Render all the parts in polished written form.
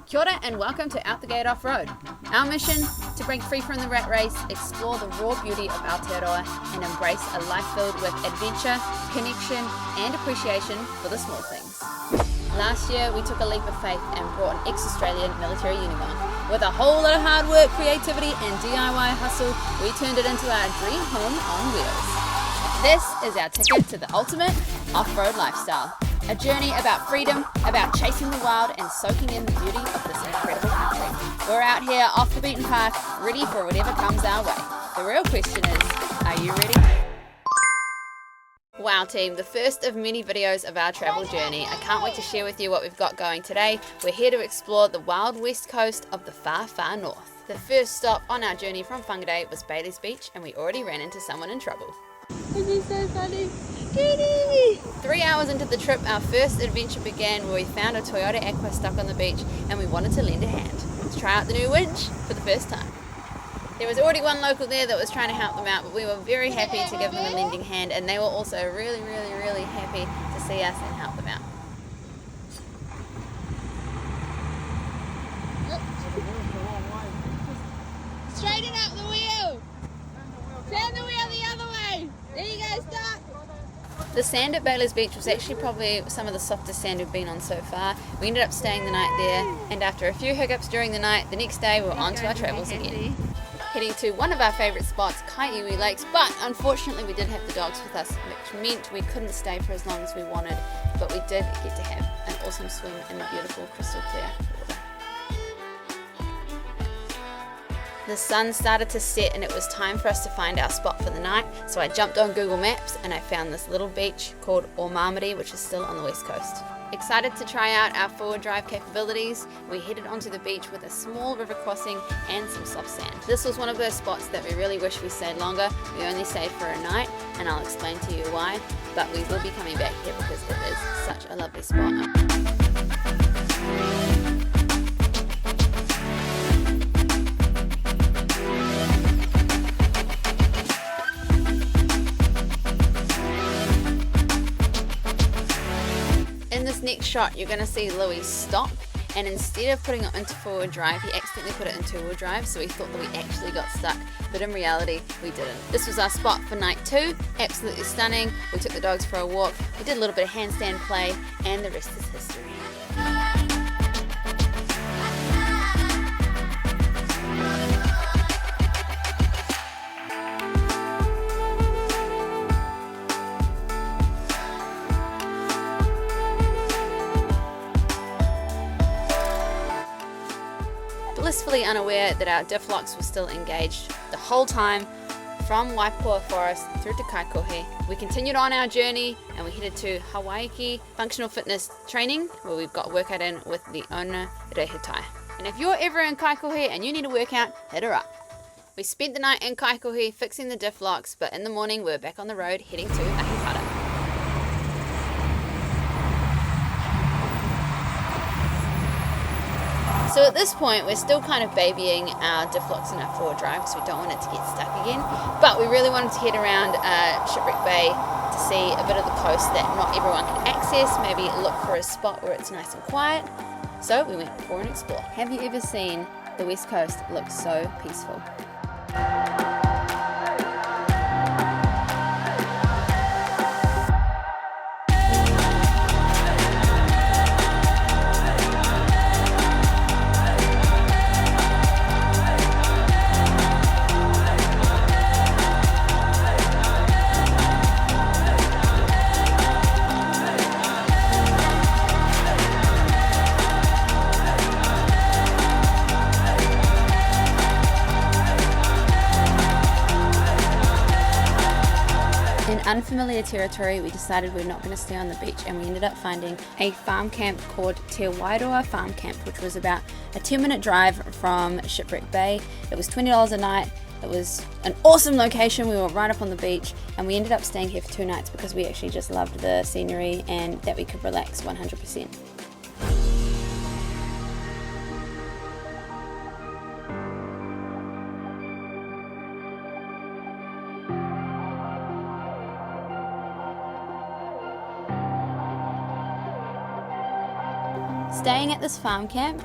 Kia ora and welcome to Out the Gate Off-Road. Our mission, to break free from the rat race, explore the raw beauty of Aotearoa and embrace a life filled with adventure, connection and appreciation for the small things. Last year we took a leap of faith and brought an ex-Australian military Unimog. With a whole lot of hard work, creativity and DIY hustle, we turned it into our dream home on wheels. This is our ticket to the ultimate off-road lifestyle. A journey about freedom, about chasing the wild and soaking in the beauty of this incredible country. We're out here off the beaten path, ready for whatever comes our way. The real question is, are you ready? Wow team, the first of many videos of our travel journey. I can't wait to share with you what we've got going today. We're here to explore the wild west coast of the far, far north. The first stop on our journey from Whangarei was Bailey's Beach and we already ran into someone in trouble. This is so funny. 3 hours into the trip, our first adventure began where we found a Toyota Aqua stuck on the beach and we wanted to lend a hand to try out the new winch for the first time. There was already one local there that was trying to help them out, but we were very happy to give them a lending hand and they were also really happy to see us and help them out. Straighten up the wheel. Turn the wheel the other way. There you go, start. The sand at Bailey's Beach was actually probably some of the softest sand we've been on so far. We ended up staying the night there, and after a few hiccups during the night, the next day we were on to our travels again. Heading to one of our favourite spots, Kaiiwi Lakes, but unfortunately we did have the dogs with us, which meant we couldn't stay for as long as we wanted, but we did get to have an awesome swim in the beautiful crystal clear water. The sun started to set and it was time for us to find our spot for the night, so I jumped on Google Maps and I found this little beach called Ormamiri, which is still on the west coast. Excited to try out our forward drive capabilities, we headed onto the beach with a small river crossing and some soft sand. This was one of those spots that we really wish we stayed longer. We only stayed for a night and I'll explain to you why, but we will be coming back here because it is such a lovely spot. In this next shot, you're going to see Louis stop, and instead of putting it into forward drive, he accidentally put it in two-wheel drive, so we thought that we actually got stuck, but in reality, we didn't. This was our spot for night 2, absolutely stunning. We took the dogs for a walk, we did a little bit of handstand play, and the rest is history. Blissfully unaware that our diff locks were still engaged the whole time from Waipua Forest through to Kaikohe. We continued on our journey and we headed to Hawaii Functional Fitness Training, where we've got a workout in with the owner, Rehutai. And if you're ever in Kaikohe and you need a workout, hit her up. We spent the night in Kaikohe fixing the diff locks, but in the morning we were back on the road heading to Ahipara. So at this point, we're still kind of babying our diff locks and our forward drive because we don't want it to get stuck again. But we really wanted to head around Shipwreck Bay to see a bit of the coast that not everyone can access, maybe look for a spot where it's nice and quiet. So we went for an explore. Have you ever seen the west coast look so peaceful? In unfamiliar territory, we decided we're not going to stay on the beach and we ended up finding a farm camp called Te Wairoa Farm Camp, which was about a 10-minute drive from Shipwreck Bay. It was $20 a night. It was an awesome location. We were right up on the beach and we ended up staying here for 2 nights because we actually just loved the scenery and that we could relax 100%. Staying at this farm camp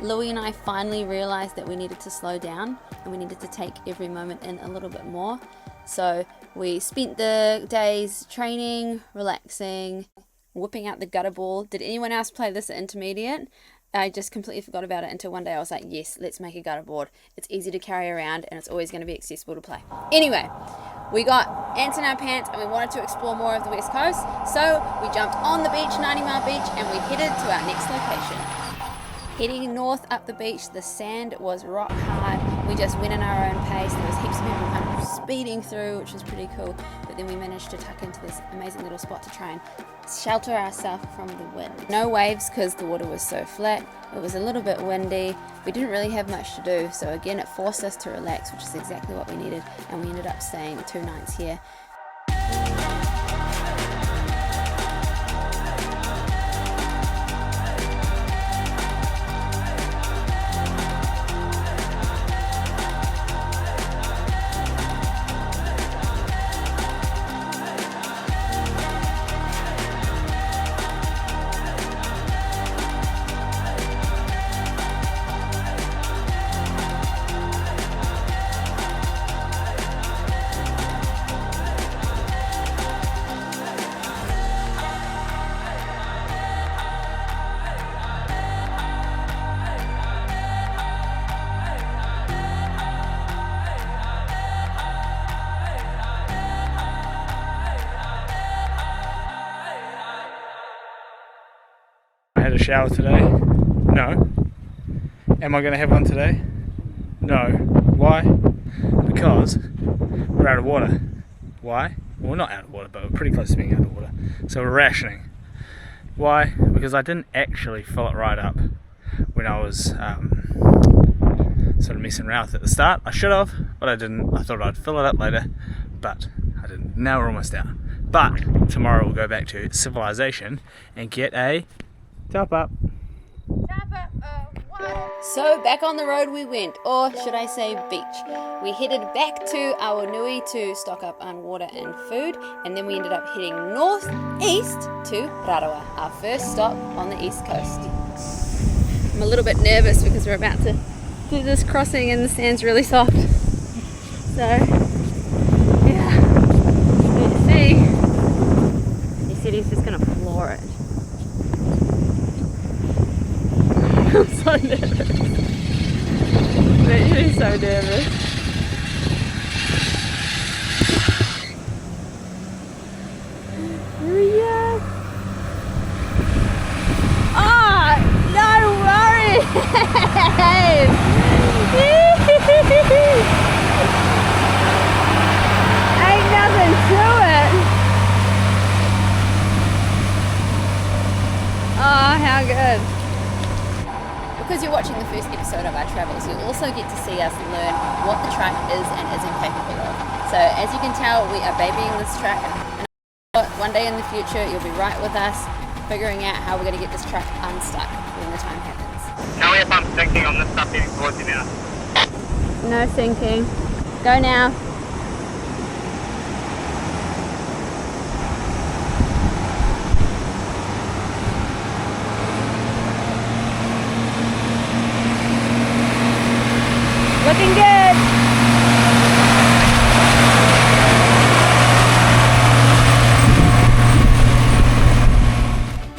Louie and I finally realized that we needed to slow down and we needed to take every moment in a little bit more. So we spent the days training, relaxing, whipping out the gutter ball. Did anyone else play this at intermediate? I just completely forgot about it until one day I was like, yes, let's make a gutter board. It's easy to carry around and it's always going to be accessible to play. Anyway, we got ants in our pants and we wanted to explore more of the West Coast. So we jumped on the beach, 90 Mile Beach, and we headed to our next location. Heading north up the beach, the sand was rock hard. We just went in our own pace. There was heaps of people kind of speeding through, which was pretty cool. But then we managed to tuck into this amazing little spot to try and shelter ourselves from the wind. No waves because the water was so flat. It was a little bit windy. We didn't really have much to do. So again, it forced us to relax, which is exactly what we needed. And we ended up staying 2 nights here. I had a shower today? No. Am I going to have one today? No. Why? Because we're out of water. Why? Well, we're not out of water, but we're pretty close to being out of water. So we're rationing. Why? Because I didn't actually fill it right up when I was sort of messing around with it at the start. I should have, but I didn't. I thought I'd fill it up later, but I didn't. Now we're almost out. But tomorrow we'll go back to civilization and get a top up. So back on the road we went, or should I say beach. We headed back to our nui to stock up on water and food, and then we ended up heading northeast to Rarawa, our first stop on the east coast. I'm a little bit nervous because we're about to do this crossing and the sand's really soft. So, yeah, let's see. He said he's just going to floor it. I'm so nervous. Literally so nervous. Here we go. Oh, no worries. Ain't nothing to it. Oh, how good. Because you're watching the first episode of our travels, you'll also get to see us learn what the truck is and isn't capable of. So as you can tell, we are babying this truck, and one day in the future you'll be right with us figuring out how we're going to get this truck unstuck when the time happens. Tell me if I'm sinking on this stuff heading towards you now. No sinking. Go now. Looking good.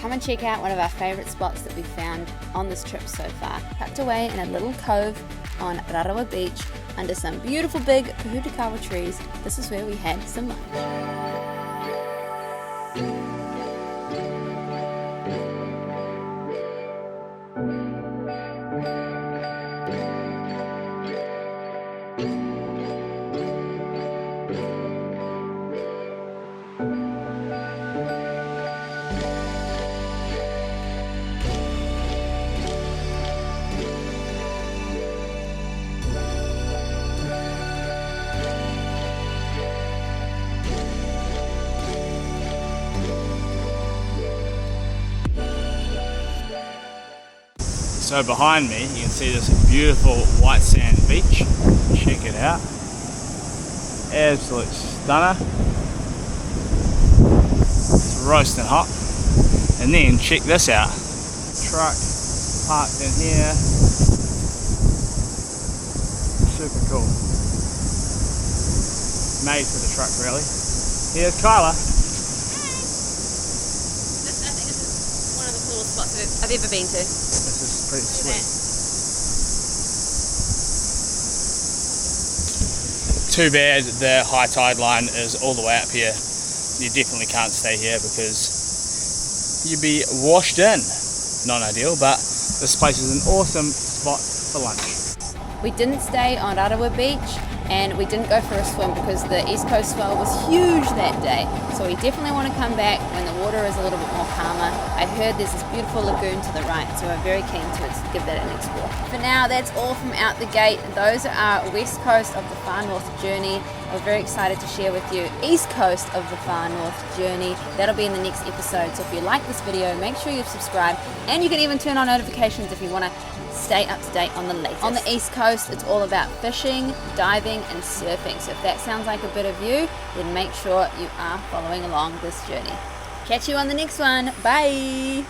Come and check out one of our favourite spots that we found on this trip so far. Tucked away in a little cove on Rarawa Beach under some beautiful big pahutakawa trees. This is where we had some lunch. So behind me you can see this beautiful white sand beach. Check it out. Absolute stunner. It's roasting hot. And then check this out. Truck parked in here. Super cool. Made for the truck, really. Here's Kyla. I think this is one of the coolest spots I've ever been to. This is pretty sweet. Too bad the high tide line is all the way up here. You definitely can't stay here because you'd be washed in. Not ideal, but this place is an awesome spot for lunch. We didn't stay on Rarawa Beach and we didn't go for a swim because the East Coast swell was huge that day. So we definitely want to come back when the water is a little bit more calmer. I heard there's this beautiful lagoon to the right, so we're very keen to give that an explore. For now, that's all from out the gate. Those are our West Coast of the Far North journey. We're very excited to share with you East Coast of the Far North journey. That'll be in the next episode. So if you like this video, make sure you subscribe, and you can even turn on notifications if you want to stay up to date on the latest. On the East Coast, it's all about fishing, diving, and surfing. So if that sounds like a bit of you, then make sure you are following along this journey. Catch you on the next one. Bye.